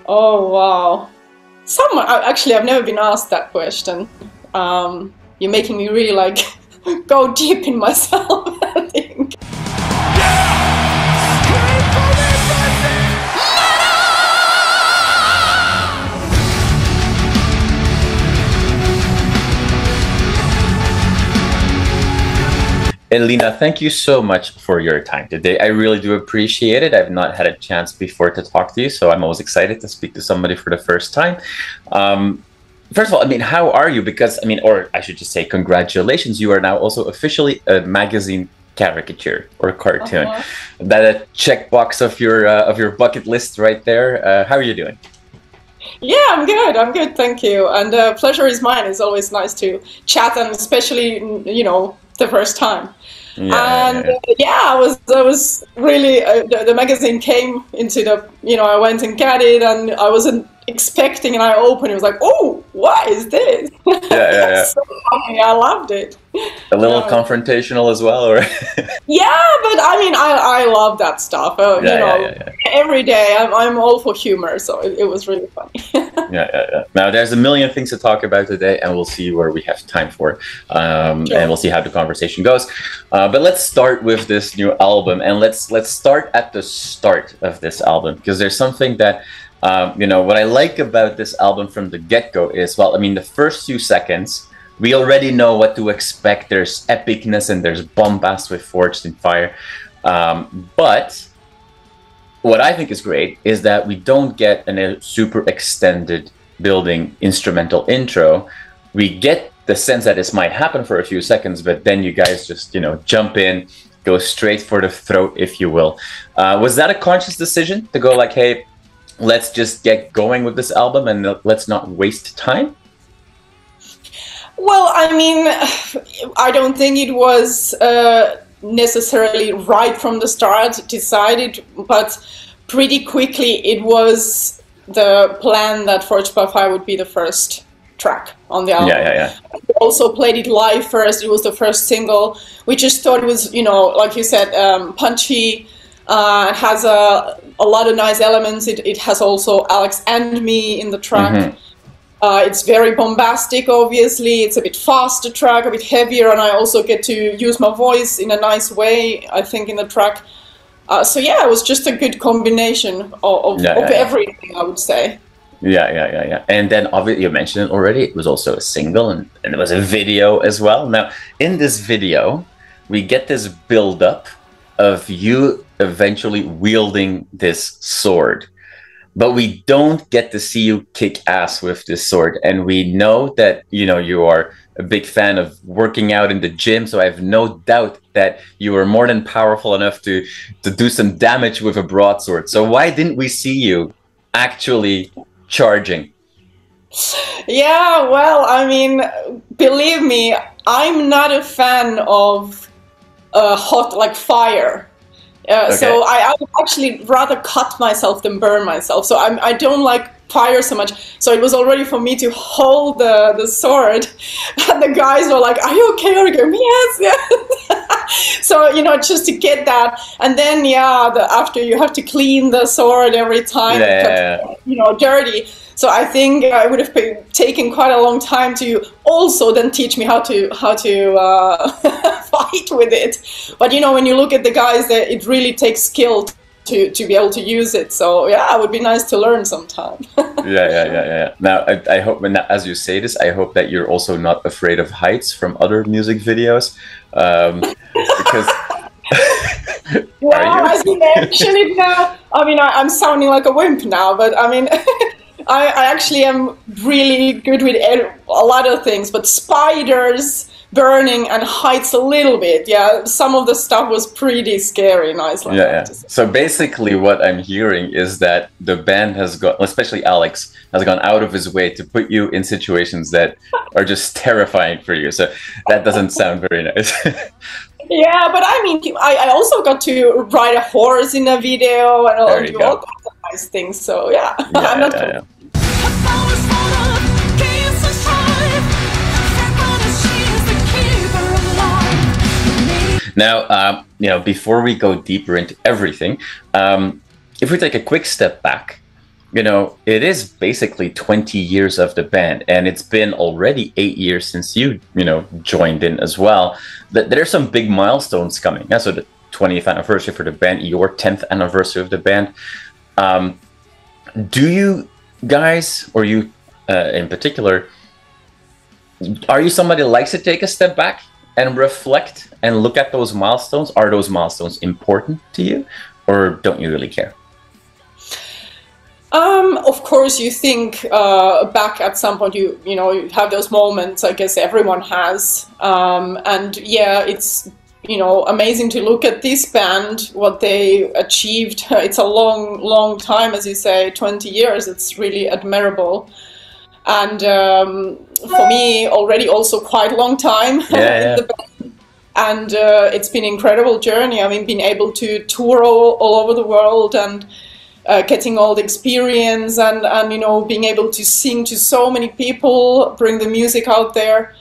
Oh, wow. Actually, I've never been asked that question. You're making me really like go deep in myself, I think. Elina, thank you so much for your time today. I really do appreciate it. I've not had a chance before to talk to you, so I'm always excited to speak to somebody for the first time. First of all, I mean, how are you? Because, I mean, or I should just say congratulations. You are now also officially a magazine caricature or cartoon. That a checkbox of your bucket list right there. How are you doing? Yeah, I'm good, thank you. And pleasure is mine. It's always nice to chat, and especially, you know, the first time. I was really the magazine came into the, you know, I went and got it, and I wasn't expecting, and I opened it, was like, oh, what is this? So funny. I loved it. A little confrontational as well, or yeah, but I mean, I love that stuff. Every day I'm all for humor, so it was really funny. Now there's a million things to talk about today, and we'll see where we have time for, and we'll see how the conversation goes. But let's start with this new album, and let's start at the start of this album, because there's something that you know, what I like about this album from the get-go is, well, I mean, the first few seconds, we already know what to expect. There's epicness and there's bombast with Forged in Fire. But what I think is great is that we don't get a super extended building instrumental intro. We get the sense that this might happen for a few seconds, but then you guys just, you know, jump in, go straight for the throat, if you will. Was that a conscious decision to go like, hey, let's just get going with this album and let's not waste time? Well, I mean, I don't think it was necessarily right from the start decided, but pretty quickly it was the plan that Forged by Fire would be the first track on the album. We also played it live first. It was the first single. We just thought it was, you know, like you said, punchy. It has a lot of nice elements. It has also Alex and me in the track. It's very bombastic, obviously. It's a bit faster track, a bit heavier, and I also get to use my voice in a nice way, I think, in the track. So yeah, it was just a good combination of everything, I would say. And then obviously you mentioned it already, it was also a single, and it was a video as well. Now, in this video, we get this build-up of you eventually wielding this sword, but we don't get to see you kick ass with this sword. And we know that, you know, you are a big fan of working out in the gym, so I have no doubt that you are more than powerful enough to do some damage with a broadsword. So why didn't we see you actually charging? Yeah, well, I mean, believe me, I'm not a fan of hot, like, fire. So I would actually rather cut myself than burn myself. So I don't like fire so much. So it was already for me to hold the sword. And the guys were like, "Are you okay?" I go, "Yes." So, you know, just to get that. And then, after you have to clean the sword every time, you know, dirty. So I think it would have taken quite a long time to also then teach me how to fight with it. But you know, when you look at the guys, that it really takes skill to be able to use it. So yeah, it would be nice to learn sometime. Now I hope, as you say this, I hope that you're also not afraid of heights from other music videos, because. Well, as you mention it now, I mean, I'm sounding like a wimp now, but I mean. I actually am really good with a lot of things, but spiders, burning, and heights a little bit. Yeah, some of the stuff was pretty scary in Iceland. So basically what I'm hearing is that the band has got, especially Alex, has gone out of his way to put you in situations that are just terrifying for you. So that doesn't sound very nice. Yeah, but I mean, I also got to ride a horse in a video and all kinds of nice things. So yeah, I'm not Now, you know, before we go deeper into everything, if we take a quick step back, you know, it is basically 20 years of the band, and it's been already 8 years since you know, joined in as well. There's some big milestones coming. Yeah, so the 20th anniversary for the band, your 10th anniversary of the band. Do you guys, or you in particular, are you somebody that likes to take a step back and reflect and look at those milestones? Are those milestones important to you, or don't you really care? Of course, you think back at some point. You know, you have those moments. I guess everyone has, and yeah, it's, you know, amazing to look at this band, what they achieved. It's a long time, as you say, 20 years. It's really admirable. And for me, already also quite a long time. Yeah. And it's been an incredible journey. I mean, being able to tour all over the world and getting all the experience and, you know, being able to sing to so many people, bring the music out there.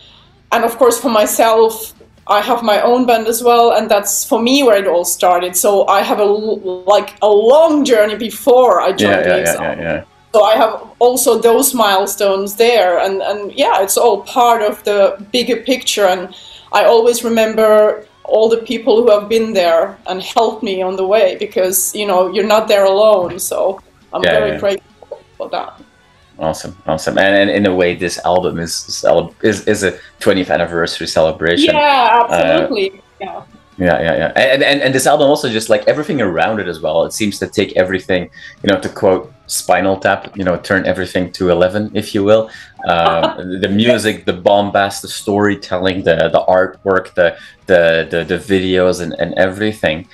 And of course, for myself, I have my own band as well, and that's for me where it all started. So I have a long journey before I joined the exam. So I have also those milestones there, and yeah, it's all part of the bigger picture. And I always remember all the people who have been there and helped me on the way, because, you know, you're not there alone. So I'm very grateful for that. Awesome. And in a way, this album is a 20th anniversary celebration. Yeah, absolutely. Yeah. And this album also, just like everything around it as well, it seems to take everything, you know, to quote Spinal Tap, you know, turn everything to 11, if you will. The music, the bombast, the storytelling, the artwork, the videos and everything.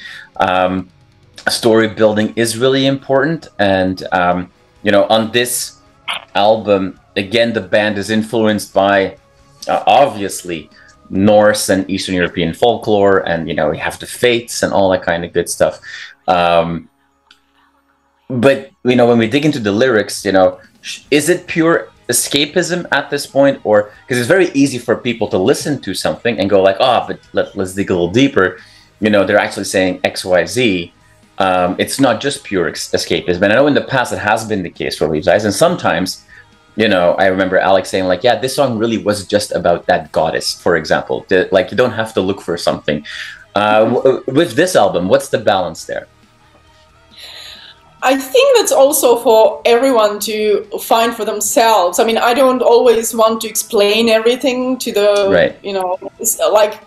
Story building is really important. And, you know, on this album, again, the band is influenced by, obviously, Norse and Eastern European folklore, and, you know, we have the fates and all that kind of good stuff. But, you know, when we dig into the lyrics, you know, is it pure escapism at this point? Or, because it's very easy for people to listen to something and go like, oh, but let's dig a little deeper. You know, they're actually saying X, Y, Z. It's not just pure escapism. And I know in the past it has been the case for these guys. And sometimes, you know, I remember Alex saying like, yeah, this song really was just about that goddess, for example. Like, you don't have to look for something. With this album, what's the balance there? I think that's also for everyone to find for themselves. I mean, I don't always want to explain everything to the, you know, like,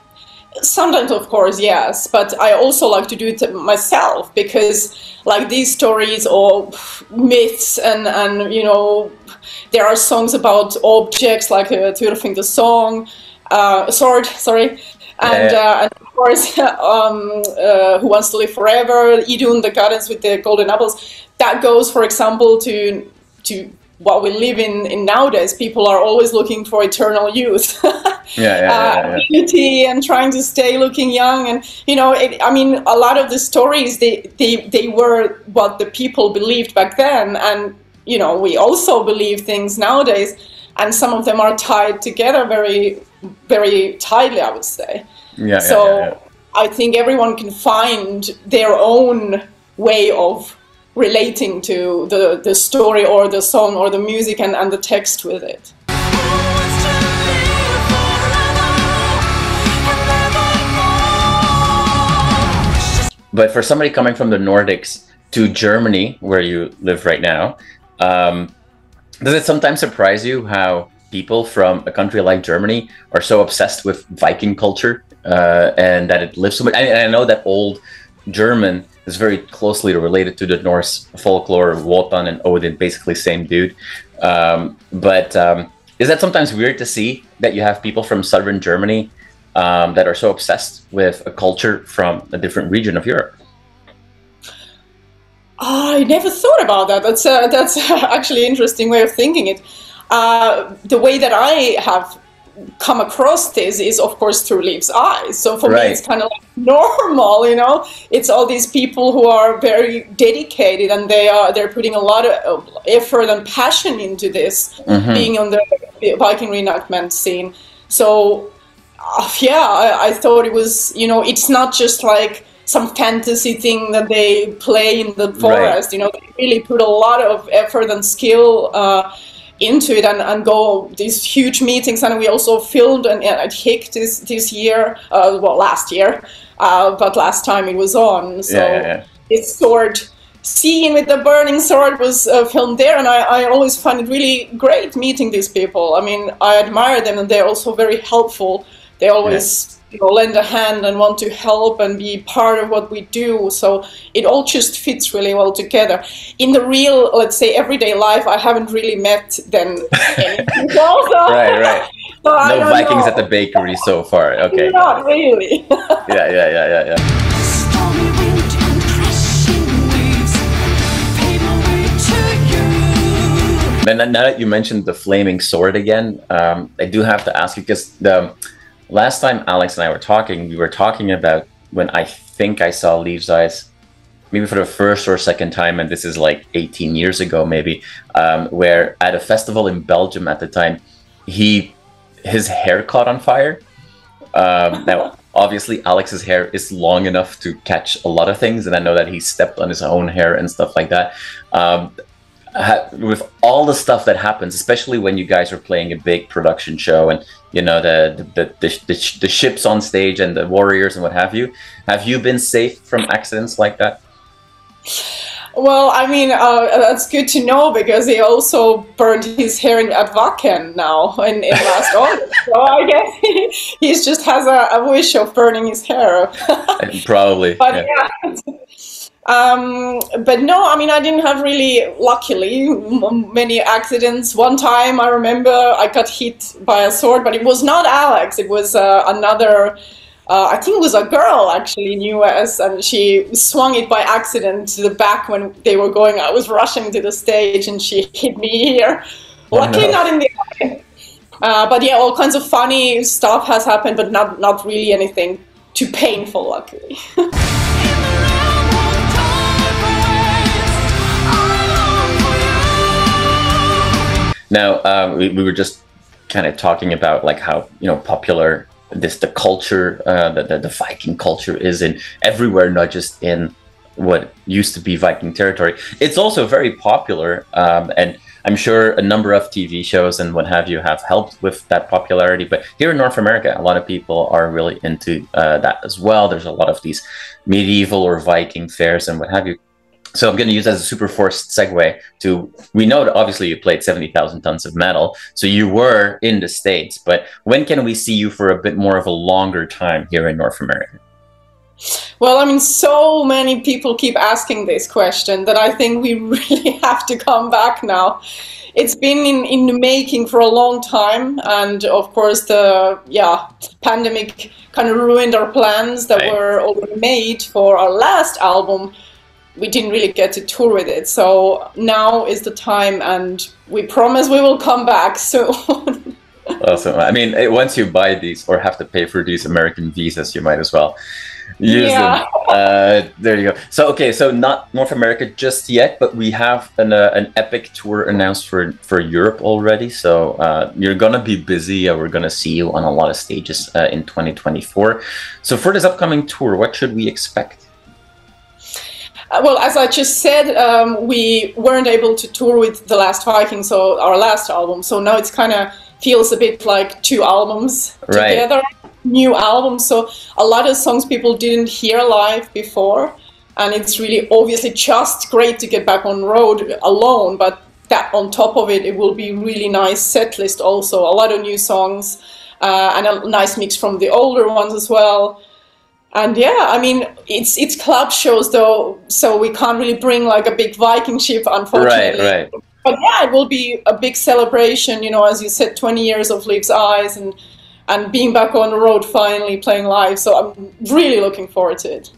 sometimes, of course, yes, but I also like to do it myself, because like these stories or myths and you know, there are songs about objects like Turfing the Song, Sword, sorry, and of course Who Wants to Live Forever, Idun, the goddess with the golden apples. That goes, for example, to what we live in nowadays. People are always looking for eternal youth. Beauty and trying to stay looking young, and you know, I mean, a lot of the stories they were what the people believed back then, and you know, we also believe things nowadays, and some of them are tied together very, very tightly, I would say. I think everyone can find their own way of relating to the story or the song or the music and the text with it. But for somebody coming from the Nordics to Germany, where you live right now, does it sometimes surprise you how people from a country like Germany are so obsessed with Viking culture and that it lives so much? I know that old German is very closely related to the Norse folklore, Wotan and Odin, basically same dude. But is that sometimes weird to see that you have people from southern Germany that are so obsessed with a culture from a different region of Europe? I never thought about that. That's actually an interesting way of thinking it. The way that I have come across this is, of course, through Liv's eyes. So for me, it's kind of like normal, you know. It's all these people who are very dedicated, and they're putting a lot of effort and passion into this, being on the Viking reenactment scene. So yeah, I thought it was, you know, it's not just like some fantasy thing that they play in the forest. You know, they really put a lot of effort and skill into it, and go these huge meetings. And we also filmed at HIC this year, well, last year, but last time it was on. So this sword scene with the burning sword was filmed there, and I always find it really great meeting these people. I mean, I admire them, and they're also very helpful. They always lend a hand and want to help and be part of what we do. So it all just fits really well together. In the real, let's say, everyday life, I haven't really met them any people. So, right. So no Vikings at the bakery so far. Okay. Not really. Yeah. And now that you mentioned the flaming sword again, I do have to ask you, because the last time Alex and I we were talking about when I think I saw Leaves' Eyes, maybe for the first or second time, and this is like 18 years ago maybe, where at a festival in Belgium at the time, his hair caught on fire. Now, obviously, Alex's hair is long enough to catch a lot of things, and I know that he stepped on his own hair and stuff like that. With all the stuff that happens, especially when you guys are playing a big production show, and you know the ships on stage and the warriors and what have you been safe from accidents like that? Well, I mean, that's good to know, because he also burned his hair at Wacken now in last August. So I guess he just has a wish of burning his hair. Probably. But but no, I mean, I didn't have really, luckily, many accidents. One time I remember I got hit by a sword, but it was not Alex. It was another, I think it was a girl actually in US, and she swung it by accident to the back when they were going. I was rushing to the stage and she hit me here. Luckily not in the eye. But yeah, all kinds of funny stuff has happened, but not really anything too painful, luckily. Now, we were just kind of talking about like how, you know, popular the culture, the Viking culture is in everywhere, not just in what used to be Viking territory. It's also very popular, and I'm sure a number of TV shows and what have you have helped with that popularity. But here in North America, a lot of people are really into that as well. There's a lot of these medieval or Viking fairs and what have you. So I'm going to use that as a super forced segue to, we know that obviously you played 70,000 tons of metal, so you were in the States, but when can we see you for a bit more of a longer time here in North America? Well, I mean, so many people keep asking this question that I think we really have to come back now. It's been in the making for a long time, and of course the pandemic kind of ruined our plans that were already made for our last album. We didn't really get to tour with it, so now is the time, and we promise we will come back soon. Awesome. I mean, once you buy these or have to pay for these American visas, you might as well use them. There you go. So, okay, so not North America just yet, but we have an epic tour announced for Europe already. So you're gonna be busy. We're gonna see you on a lot of stages in 2024. So for this upcoming tour, what should we expect? Well, as I just said, we weren't able to tour with The Last Viking, so our last album. So now it's kind of feels a bit like two albums together, new albums. So a lot of songs people didn't hear live before, and it's really obviously just great to get back on road alone. But that on top of it, it will be really nice set list also. A lot of new songs and a nice mix from the older ones as well. And yeah, I mean, it's club shows though, so we can't really bring like a big Viking ship, unfortunately. Right. But yeah, it will be a big celebration, you know, as you said, 20 years of Leaves' Eyes and being back on the road finally playing live. So I'm really looking forward to it.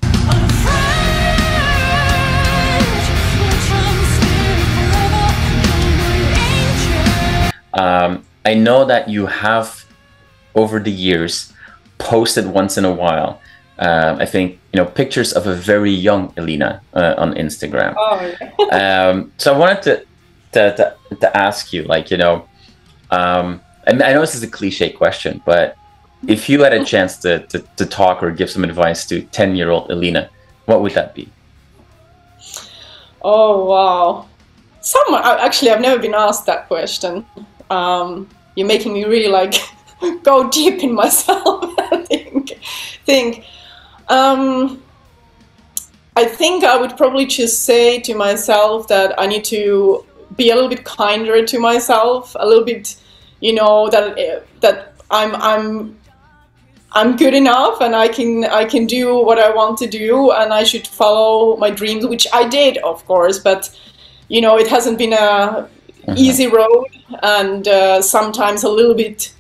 I know that you have, over the years, posted once in a while, I think, you know, pictures of a very young Elina on Instagram. Oh, yeah. So I wanted to ask you, like, you know, and I know this is a cliche question, but if you had a chance to talk or give some advice to 10-year-old Elina, what would that be? Oh, wow. Actually, I've never been asked that question. You're making me really like go deep in myself. I think I would probably just say to myself that I need to be a little bit kinder to myself, a little bit, you know, that I'm good enough and I can do what I want to do, and I should follow my dreams, which I did, of course, but you know, it hasn't been a easy road, and sometimes a little bit,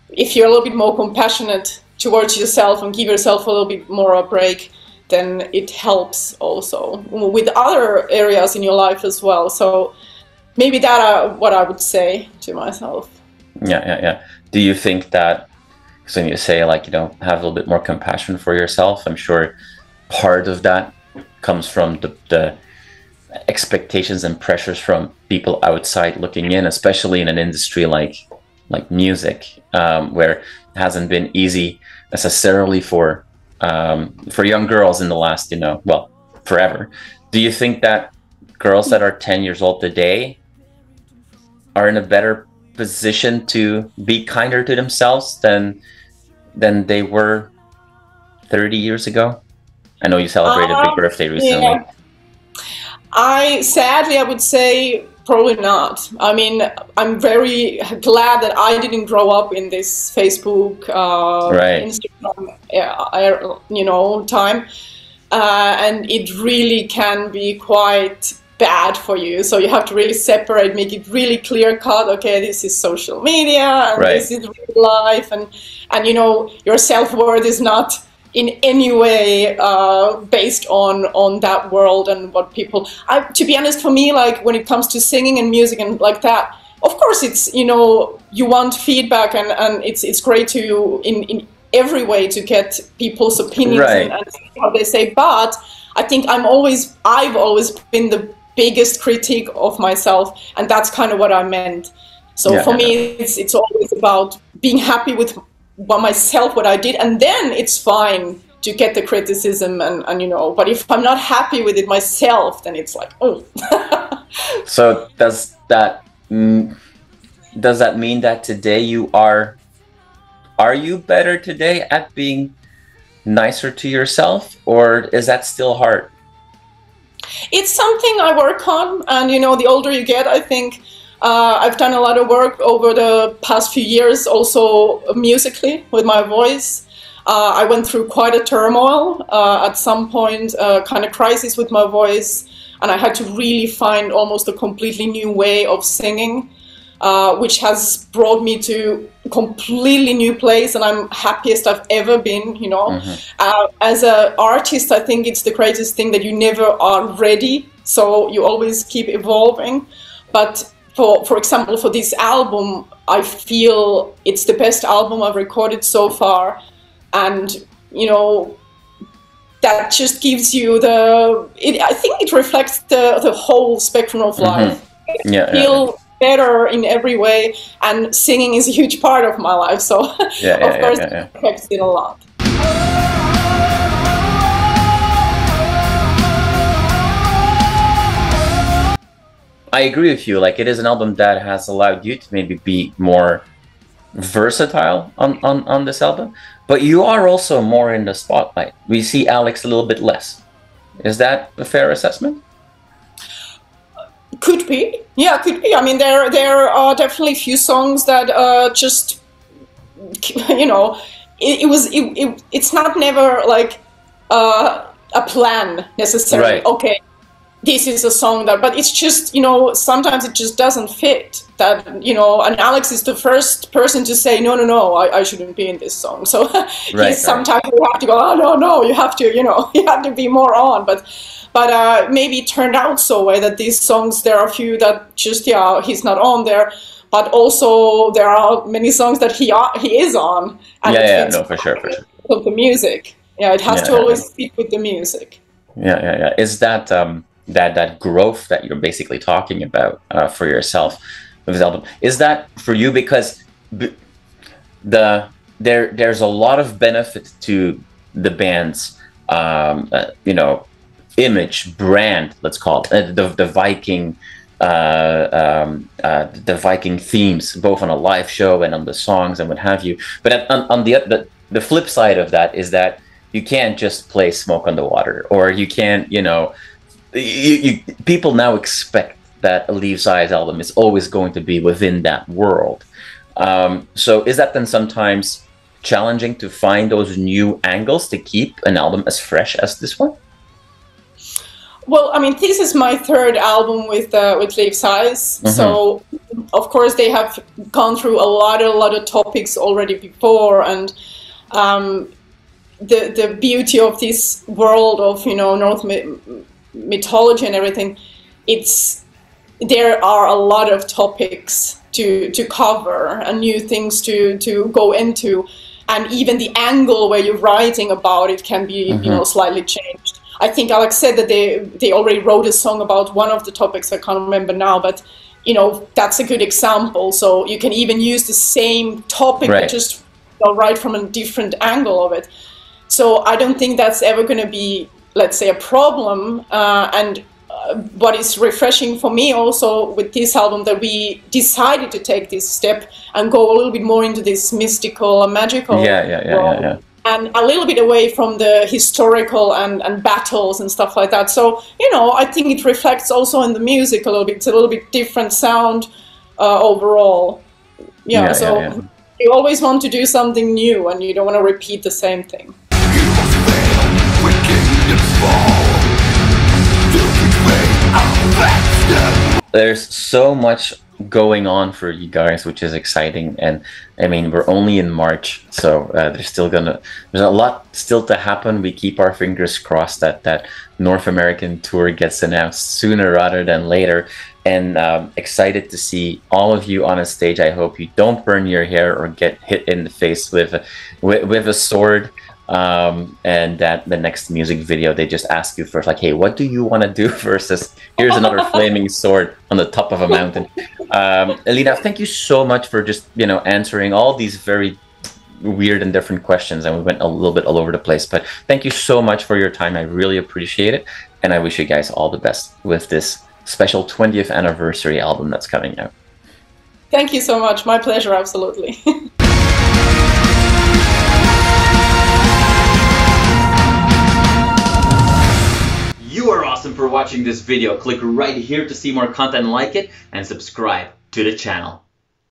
if you're a little bit more compassionate towards yourself and give yourself a little bit more a break, then it helps also with other areas in your life as well. So maybe that what I would say to myself. Yeah. Do you think that, because when you say, like, you know, have a little bit more compassion for yourself, I'm sure part of that comes from the expectations and pressures from people outside looking in, especially in an industry like music, where it hasn't been easy necessarily for young girls in the last, you know, well, forever. Do you think that girls that are 10 years old today are in a better position to be kinder to themselves than they were 30 years ago? I know you celebrated a big birthday recently. Yeah. I would say probably not. I mean, I'm very glad that I didn't grow up in this Facebook, Instagram, you know, time, and it really can be quite bad for you. So you have to really separate, make it really clear cut. Okay, this is social media, and this is real life, and you know, your self-worth is not in any way based on that world and what people. To be honest, for me, like when it comes to singing and music and like that, of course it's, you know, you want feedback, and it's great to in every way to get people's opinions and how they say. But I think I've always been the biggest critic of myself, and that's kind of what I meant. So for me, it's always about being happy with what I did, and then it's fine to get the criticism and you know, but if I'm not happy with it myself, then it's like, oh. So does that mean that today you are you better today at being nicer to yourself, or is that still hard? It's something I work on, and you know, the older you get, I think I've done a lot of work over the past few years, also musically with my voice. I went through quite a turmoil at some point, kind of crisis with my voice, and I had to really find almost a completely new way of singing, which has brought me to a completely new place, and I'm happiest I've ever been, you know. As an artist, I think it's the greatest thing that you never are ready, so you always keep evolving. But for example, for this album, I feel it's the best album I've recorded so far, and you know, that just gives you I think it reflects the whole spectrum of life. I feel better in every way, and singing is a huge part of my life, so of course it affects it a lot. I agree with you. Like, it is an album that has allowed you to maybe be more versatile on this album, but you are also more in the spotlight. We see Alex a little bit less. Is that a fair assessment? Could be. Yeah, could be. I mean, there are definitely a few songs that just, you know, it's not never like a plan necessarily. Right. Okay, this is a song that, but it's just, you know, sometimes it just doesn't fit that, you know, and Alex is the first person to say, no, I shouldn't be in this song. So sometimes you have to go, oh, no, you have to, you know, you have to be more on. But maybe it turned out so way that these songs, there are a few that just, he's not on there. But also there are many songs that he is on. And for sure. With the music. Yeah, it has to always fit with the music. Yeah. Is that that growth that you're basically talking about for yourself with this album, is that for you because there's a lot of benefit to the bands you know, image, brand, let's call it, the Viking, the Viking themes, both on a live show and on the songs and what have you. But on the flip side of that is that you can't just play Smoke on the Water, or you can't, you know, people now expect that a Leaves' Eyes album is always going to be within that world. So is that then sometimes challenging to find those new angles to keep an album as fresh as this one? Well, I mean, this is my third album with Leaves' Eyes, so of course they have gone through a lot of topics already before, and the beauty of this world of, you know, Norse mythology and everything, there are a lot of topics to cover and new things to go into, and even the angle where you're writing about it can be, you know, slightly changed. I think Alex said that they already wrote a song about one of the topics, I can't remember now, but, you know, that's a good example. So you can even use the same topic, but just write from a different angle of it. So I don't think that's ever going to be, let's say, a problem. And what is refreshing for me also with this album, that we decided to take this step and go a little bit more into this mystical and magical world. And a little bit away from the historical and battles and stuff like that. So, you know, I think it reflects also in the music a little bit. It's a little bit different sound overall. You always want to do something new, and you don't want to repeat the same thing. There's so much going on for you guys, which is exciting, and I mean, we're only in March, so there's a lot still to happen. We keep our fingers crossed that North American tour gets announced sooner rather than later, and excited to see all of you on a stage. I hope you don't burn your hair or get hit in the face with a sword. And that the next music video, they just ask you first, like, hey, what do you want to do, versus here's another flaming sword on the top of a mountain. Elina, thank you so much for just, you know, answering all these very weird and different questions, and we went a little bit all over the place, but thank you so much for your time. I really appreciate it, and I wish you guys all the best with this special 20th anniversary album that's coming out. Thank you so much. My pleasure, absolutely. You are awesome for watching this video. Click right here to see more content like it, and subscribe to the channel.